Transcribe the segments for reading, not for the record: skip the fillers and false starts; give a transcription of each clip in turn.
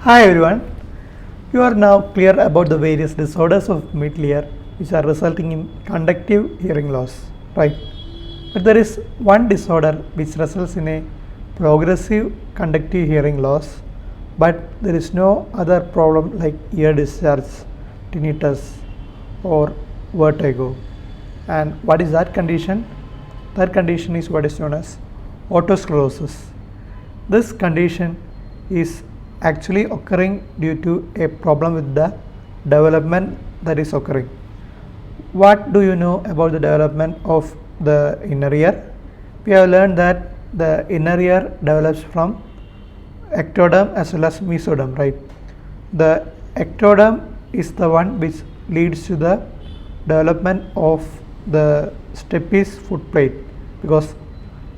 Hi everyone, you are now clear about the various disorders of mid-ear which are resulting in conductive hearing loss, right? But there is one disorder which results in a progressive conductive hearing loss, but there is no other problem like ear discharge, tinnitus, or vertigo. And what is that condition? That condition is what is known as otosclerosis. This condition is actually occurring due to a problem with the development that is occurring. What do you know about the development of the inner ear? We have learned that the inner ear develops from ectoderm as well as mesoderm, right? The ectoderm is the one which leads to the development of the stapes foot plate, because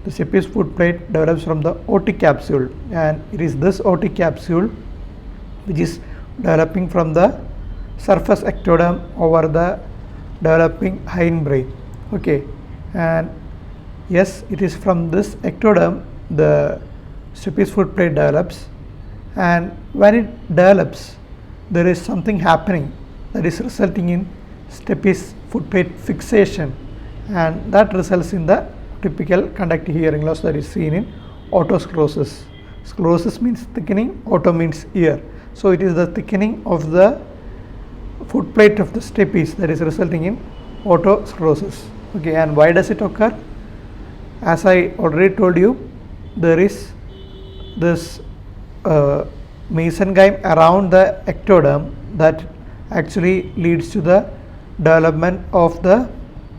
the stapes foot plate develops from the otic capsule, and it is this otic capsule which is developing from the surface ectoderm over the developing hindbrain. Okay, and yes, it is from this ectoderm the stapes foot plate develops, and when it develops there is something happening that is resulting in stapes foot plate fixation, and that results in the typical conductive hearing loss that is seen in otosclerosis. Sclerosis means thickening, auto means ear. So it is the thickening of the foot plate of the stapes that is resulting in otosclerosis. Okay, and why does it occur? As I already told you, there is this mesenchyme around the ectoderm that actually leads to the development of the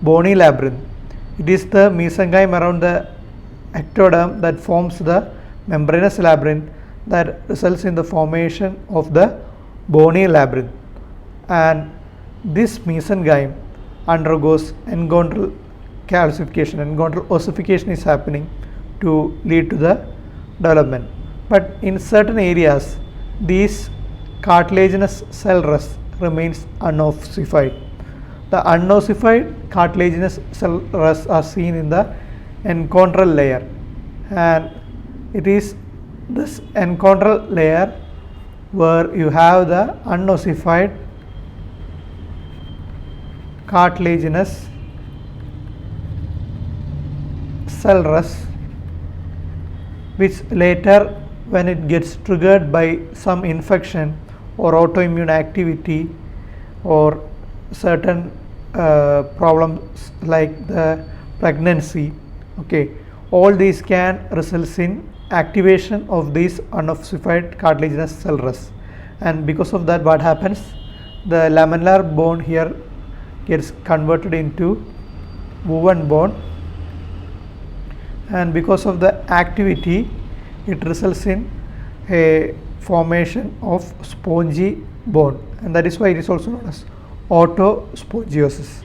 bony labyrinth. It is the mesenchyme around the ectoderm that forms the membranous labyrinth that results in the formation of the bony labyrinth, and this mesenchyme undergoes engonadal calcification. Engonadal ossification is happening to lead to the development, but in certain areas these cartilaginous cell rest remains unossified. The unossified cartilaginous cell rests are seen in the engonadal layer, and it is this engonadal layer where you have the unossified cartilaginous cell rest, which later, when it gets triggered by some infection or autoimmune activity or certain problems like the pregnancy, okay, all these can result in activation of these unossified cartilaginous cell rests, and because of that, what happens? The lamellar bone here gets converted into woven bone, and because of the activity it results in a formation of spongy bone, and that is why it is also known as otospongiosis.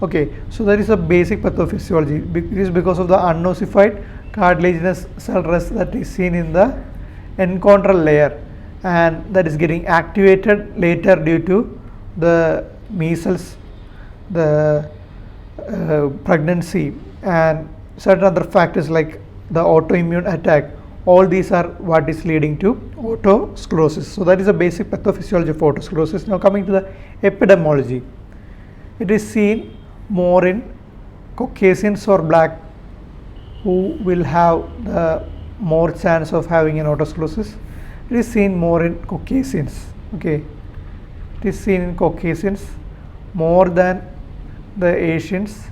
Okay, so that is a basic pathophysiology. It is because of the unossified cartilaginous cell rest that is seen in the engonadal layer, and that is getting activated later due to the measles, the pregnancy, and certain other factors like the autoimmune attack. All these are what is leading to otosclerosis. So that is the basic pathophysiology of otosclerosis. Now coming to the epidemiology, it is seen more in Caucasians or black who will have the more chance of having an otosclerosis. It is seen more in Caucasians. Okay, it is seen in Caucasians more than the Asians,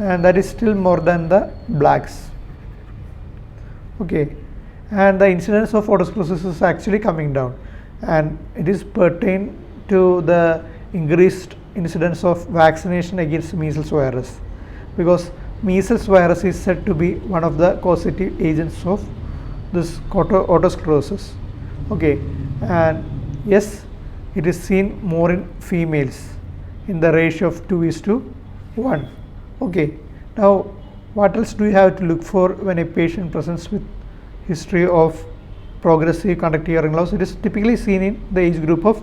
and that is still more than the blacks. Okay, and the incidence of otosclerosis is actually coming down, and it is pertain to the increased incidence of vaccination against measles virus, because measles virus is said to be one of the causative agents of this otosclerosis. Okay, and yes, it is seen more in females in the ratio of 2:1. Okay, now what else do you have to look for when a patient presents with history of progressive conductive hearing loss? It is typically seen in the age group of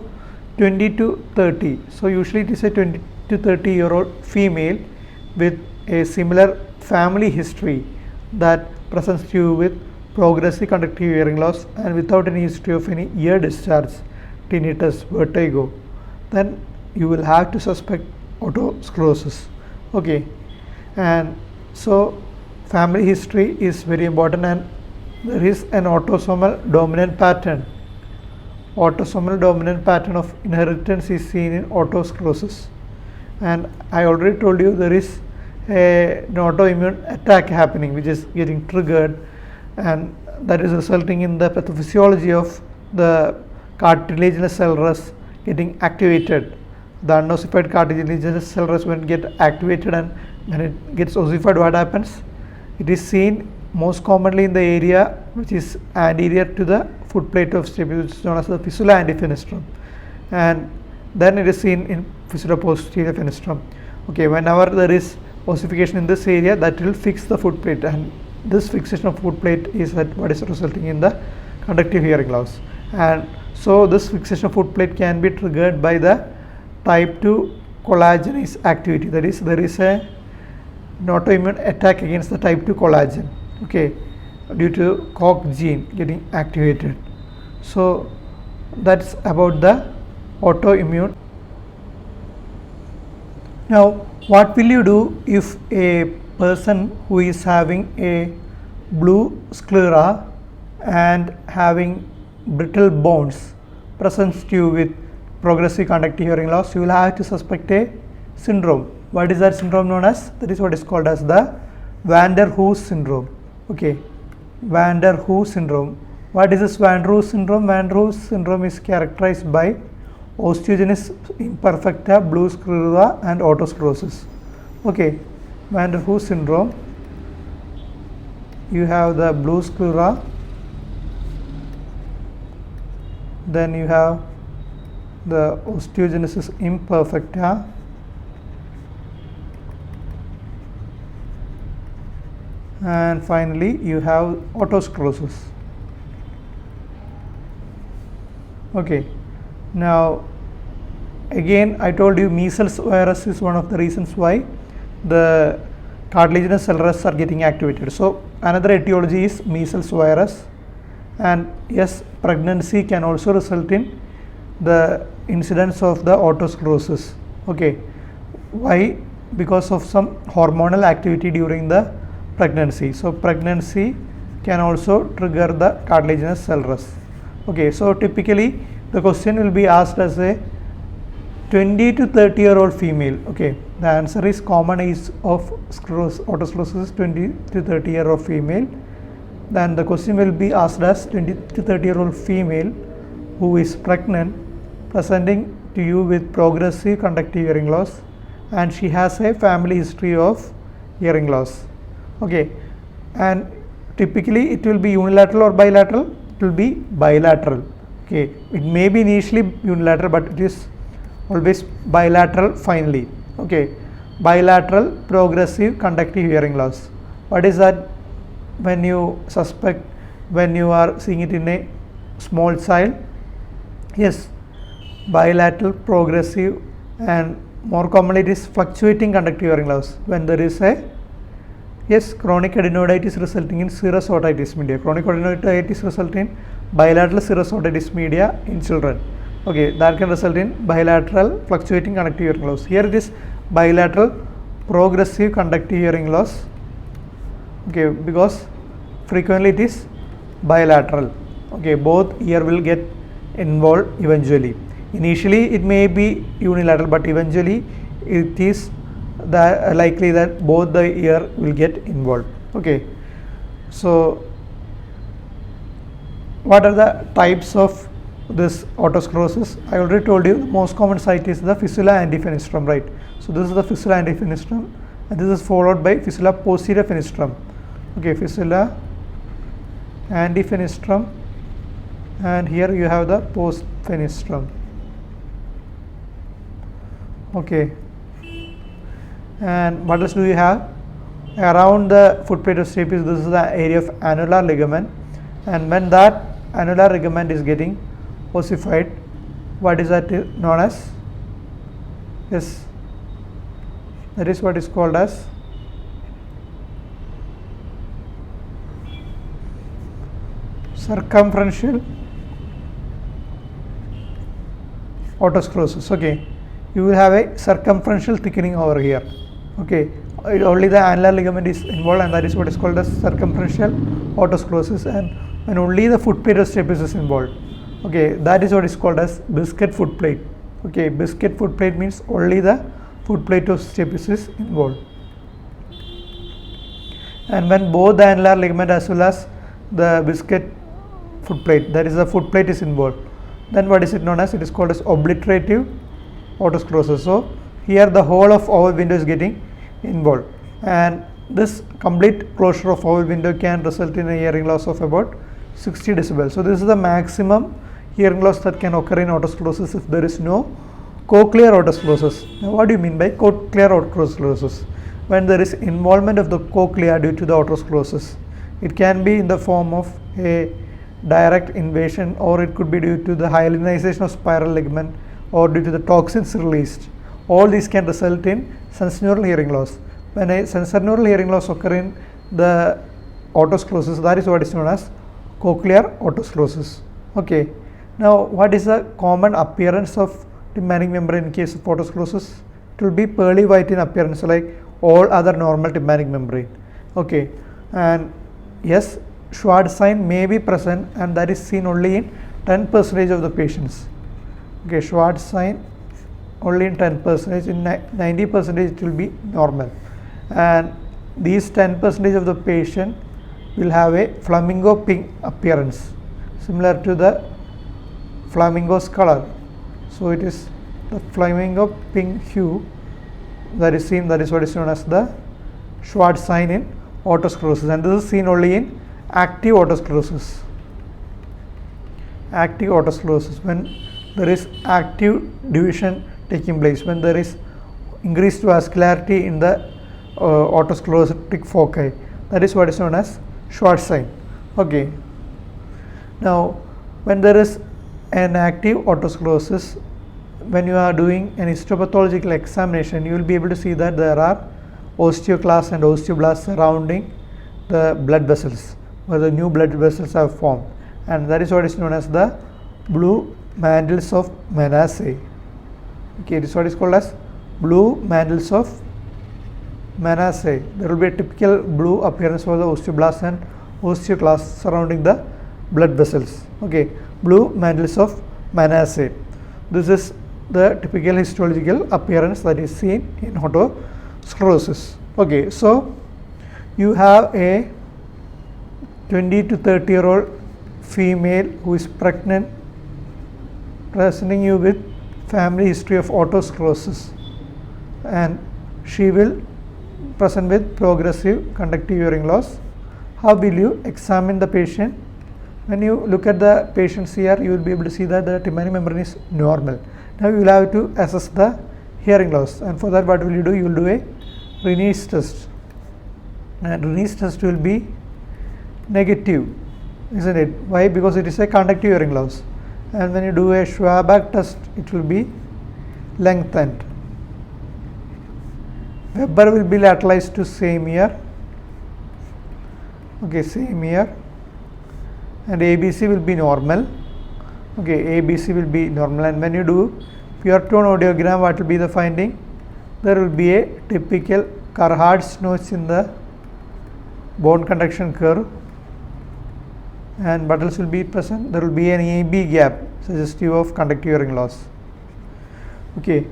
20 to 30. So usually it is a 20 to 30-year-old female with a similar family history that presents you with progressive conductive hearing loss and without any history of any ear discharge, tinnitus, vertigo, then you will have to suspect otosclerosis. Okay, and so family history is very important, and there is an autosomal dominant pattern. Autosomal dominant pattern of inheritance is seen in otosclerosis, and I already told you there is an autoimmune attack happening which is getting triggered, and that is resulting in the pathophysiology of the cartilaginous cell rest getting activated. The unossified cartilaginous cell rest when get activated and when it gets ossified, what happens? It is seen most commonly in the area which is anterior to the foot plate of stapes, which is known as the fissula antifenestrum, and then it is seen in fissura posterior fenestrum. Okay, whenever there is ossification in this area, that will fix the foot plate, and this fixation of foot plate is what is resulting in the conductive hearing loss. And so this fixation of foot plate can be triggered by the type 2 collagenase activity, that is there is an autoimmune attack against the type 2 collagen, okay, due to COX gene getting activated. So that's about the autoimmune. Now what will you do if a person who is having a blue sclera and having brittle bones presents to you with progressive conductive hearing loss? You will have to suspect a syndrome. What is that syndrome known as? That is what is called as the Van der Waals syndrome. Okay, Van der Waals syndrome. What is this Van der Waals syndrome? Van der Waals syndrome is characterized by osteogenesis imperfecta, blue sclera and otosclerosis. Okay, Van der Waals syndrome, you have the blue sclera, then you have the osteogenesis imperfecta, and finally you have otosclerosis. Okay, now again I told you measles virus is one of the reasons why the cartilaginous cell rests are getting activated. So another etiology is measles virus, and yes, pregnancy can also result in the incidence of the otosclerosis. Okay, why? Because of some hormonal activity during the pregnancy. So pregnancy can also trigger the cartilaginous cell rest. Okay, so typically the question will be asked as a 20 to 30-year-old female. Okay, the answer is common age of otosclerosis is 20 to 30-year-old female. Then the question will be asked as 20 to 30-year-old female who is pregnant, presenting to you with progressive conductive hearing loss, and she has a family history of hearing loss. Okay, and typically it will be unilateral or bilateral? It will be bilateral. Okay, it may be initially unilateral, but it is always bilateral finally. Okay, bilateral progressive conductive hearing loss. What is that? When you suspect, when you are seeing it in a small child, yes, bilateral progressive, and more commonly it is fluctuating conductive hearing loss when there is a, yes, chronic adenoiditis resulting in serous otitis media. Chronic adenoiditis result in bilateral serous otitis media in children. Okay, that can result in bilateral fluctuating conductive hearing loss. Here it is bilateral progressive conductive hearing loss. Okay, because frequently it is bilateral. Okay, both ear will get involved eventually. Initially it may be unilateral, but eventually it is likely that both the ear will get involved. Okay, so what are the types of this otosclerosis? I already told you the most common site is the fissula antifenestrum, right? So this is the fissula antifenestrum, and this is followed by fissula posterior fenestrum. Okay, fissula antifenestrum, and here you have the post fenestrum. Okay, and what else do you have? Around the foot plate of stapes, this is the area of annular ligament, and when that annular ligament is getting ossified, what is that known as? Yes, that is what is called as circumferential otosclerosis. Okay, you will have a circumferential thickening over here. Okay, only the annular ligament is involved, and that is what is called as circumferential otosclerosis, and when only the foot plate of stapes is involved. Okay, that is what is called as biscuit foot plate. Okay, biscuit foot plate means only the foot plate of stapes is involved. And when both the annular ligament as well as the biscuit foot plate, that is the foot plate, is involved, then what is it known as? It is called as obliterative otosclerosis. So here the whole of oval window is getting involved, and this complete closure of oval window can result in a hearing loss of about 60 decibels. So this is the maximum hearing loss that can occur in otosclerosis if there is no cochlear otosclerosis. Now what do you mean by cochlear otosclerosis? When there is involvement of the cochlea due to the otosclerosis, it can be in the form of a direct invasion, or it could be due to the hyalinization of spiral ligament, or due to the toxins released. All these can result in sensorineural hearing loss. When a sensorineural hearing loss occur in the otosclerosis, that is what is known as cochlear otosclerosis. Okay. Now what is the common appearance of tympanic membrane in case of otosclerosis? It will be pearly white in appearance like all other normal tympanic membrane. Okay, and yes, Schwartz sign may be present, and that is seen only in 10% of the patients. Okay, Schwartz sign only in 10%, in 90% it will be normal, and these 10% of the patient will have a flamingo pink appearance similar to the flamingo's color. So it is the flamingo pink hue that is seen, that is what is known as the Schwartz sign in otosclerosis, and this is seen only in active otosclerosis. Active otosclerosis, when there is active division taking place, when there is increased vascularity in the otosclerotic foci, that is what is known as Schwartz sign. Okay. Now when there is an active otosclerosis, when you are doing an histopathological examination, you will be able to see that there are osteoclasts and osteoblasts surrounding the blood vessels, where the new blood vessels have formed, and that is what is known as the blue mantles of Manasseh. Okay, it is what is called as blue mantles of Manasseh. There will be a typical blue appearance for the osteoblasts and osteoclasts surrounding the blood vessels. Okay, blue mantles of Manasseh. This is the typical histological appearance that is seen in otosclerosis. Okay, so you have a 20 to 30-year-old female who is pregnant, presenting you with family history of otosclerosis, and she will present with progressive conductive hearing loss. How will you examine the patient? When you look at the patients here, you will be able to see that the tympanic membrane is normal. Now you will have to assess the hearing loss, and for that what will you do? You will do a Rinne's test, and Rinne's test will be negative, isn't it? Why? Because it is a conductive hearing loss. And when you do a Schwabach test, it will be lengthened. Weber will be lateralized to same ear. Okay, same ear, and ABC will be normal. Okay, ABC will be normal, and when you do pure tone audiogram, what will be the finding? There will be a typical Carhart's notch in the bone conduction curve, and buttons will be present. There will be an AB gap suggestive of conductive hearing loss. Okay,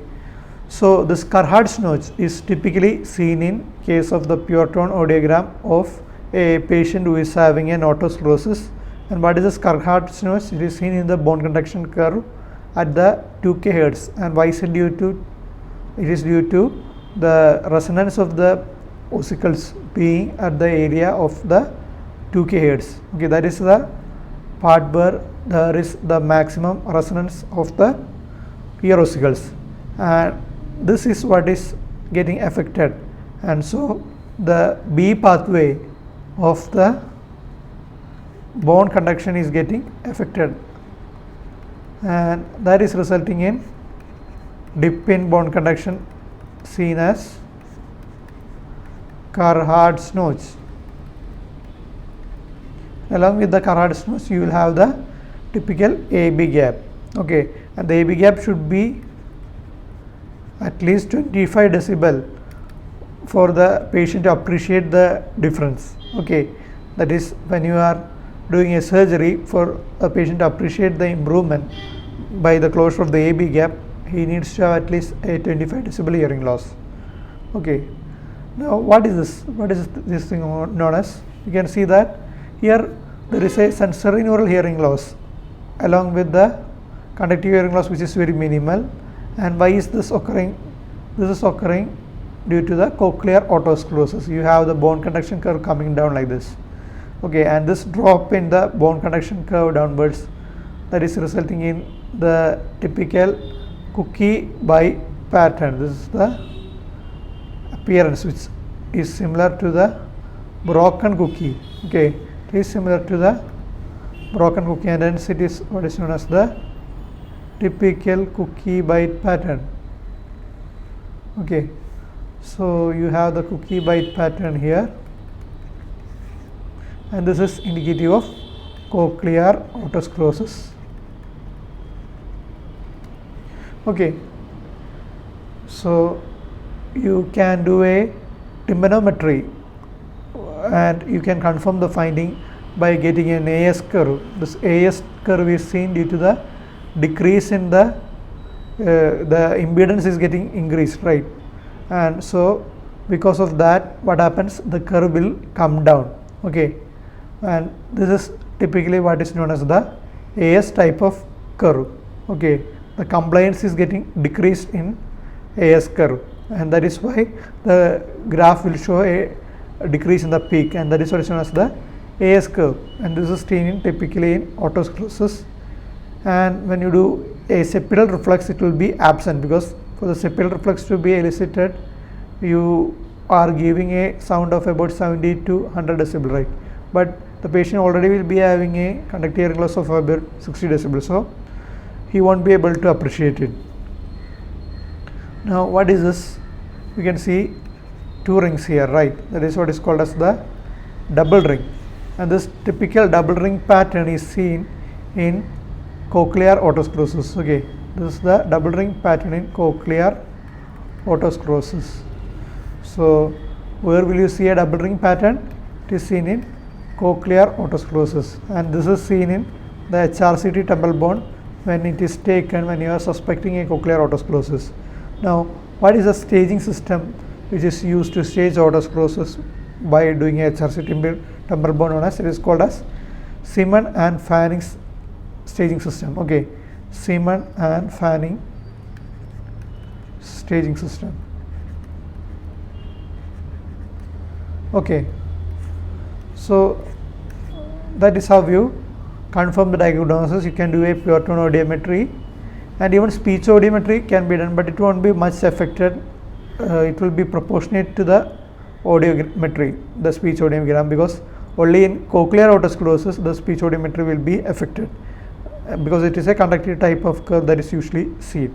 so this Carhart's notch is typically seen in case of the pure tone audiogram of a patient who is having an otosclerosis. And what is this Carhart's notch? It is seen in the bone conduction curve at the 2K hertz, and why is it due to? It is due to the resonance of the ossicles being at the area of the 2K hertz. Okay, that is the part where there is the maximum resonance of the ear ossicles, and this is what is getting affected, and so the B pathway of the bone conduction is getting affected, and that is resulting in dip in bone conduction seen as Carhart's notch. Along with the carotid stenosis, you will have the typical AB gap. Okay, and the AB gap should be at least 25 decibel for the patient to appreciate the difference. Okay, that is when you are doing a surgery, for a patient to appreciate the improvement by the closure of the AB gap, he needs to have at least a 25 decibel hearing loss. Okay, now what is this? What is this thing known as? You can see that here there is a sensorineural hearing loss along with the conductive hearing loss, which is very minimal. And why is this occurring? This is occurring due to the cochlear otosclerosis. You have the bone conduction curve coming down like this. Okay, and this drop in the bone conduction curve downwards, that is resulting in the typical cookie bite pattern. This is the appearance, which is similar to the broken cookie. Okay, it is similar to the broken cookie, and hence it is what is known as the typical cookie bite pattern. Okay, so you have the cookie bite pattern here, and this is indicative of cochlear otosclerosis. Okay, so you can do a tympanometry and you can confirm the finding by getting an AS curve. This AS curve is seen due to the decrease in the impedance is getting increased, right? And so because of that, what happens, the curve will come down. Okay, and this is typically what is known as the AS type of curve. Okay, the compliance is getting decreased in AS curve, and that is why the graph will show a decrease in the peak, and that is what is known as the AS curve. And this is seen in typically in otosclerosis. And when you do a septal reflex, it will be absent, because for the septal reflex to be elicited, you are giving a sound of about 70 to 100 decibel, right? But the patient already will be having a conductive hearing loss of about 60 decibel, so he won't be able to appreciate it. Now what is this? You can see two rings here, right? That is what is called as the double ring, and this typical double ring pattern is seen in cochlear otosclerosis. Okay, this is the double ring pattern in cochlear otosclerosis. So where will you see a double ring pattern? It is seen in cochlear otosclerosis, and this is seen in the HRCT temporal bone when it is taken when you are suspecting a cochlear otosclerosis. Now what is the staging system which is used to stage otosclerosis by doing a HRCT temporal bone known as? It is called as Simon and Fanning's staging system. Okay, Simon and Fanning staging system. Okay, so that is how you confirm the diagnosis. You can do a pure tone audiometry, and even speech audiometry can be done, but it won't be much affected. It will be proportionate to the audiometry, the speech audiogram, because only in cochlear otosclerosis the speech audiometry will be affected, because it is a conductive type of curve that is usually seen.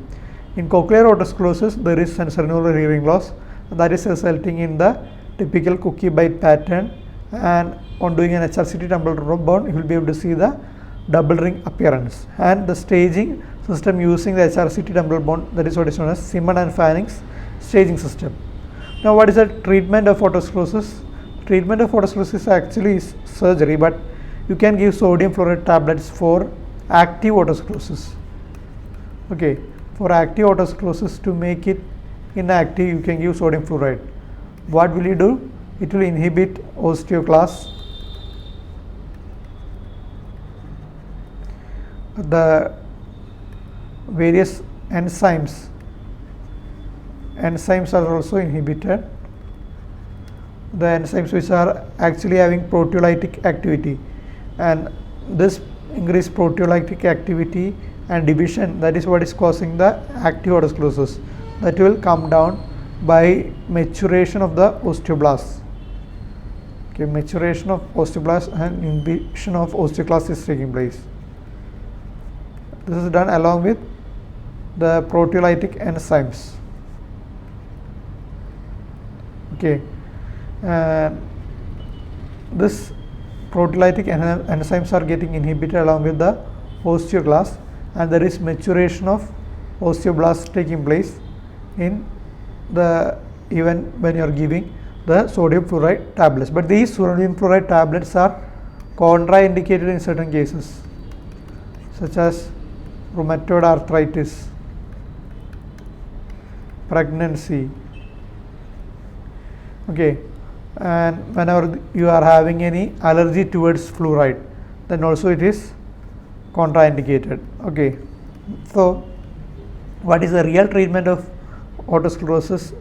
In cochlear otosclerosis, there is sensorineural hearing loss that is resulting in the typical cookie bite pattern, and on doing an HRCT temporal bone, you will be able to see the double ring appearance. And the staging system using the HRCT temporal bone, that is what is known as Simon and Fanning's staging system. Now what is the treatment of otosclerosis? Treatment of otosclerosis actually is surgery, but you can give sodium fluoride tablets for active otosclerosis. Okay, for active otosclerosis, to make it inactive, you can give sodium fluoride. What will you do? It will inhibit osteoclast. The various enzymes are also inhibited. The enzymes which are actually having proteolytic activity, and this increased proteolytic activity and division, that is what is causing the active otosclerosis. That will come down by maturation of the osteoblasts. Okay, maturation of osteoblasts and inhibition of osteoclast is taking place. This is done along with the proteolytic enzymes. Okay, and this proteolytic enzymes are getting inhibited along with the osteoclast, and there is maturation of osteoblasts taking place in the even when you are giving the sodium fluoride tablets. But these sodium fluoride tablets are contraindicated in certain cases, such as rheumatoid arthritis, pregnancy. Okay, and whenever you are having any allergy towards fluoride, then also it is contraindicated. Okay, so what is the real treatment of otosclerosis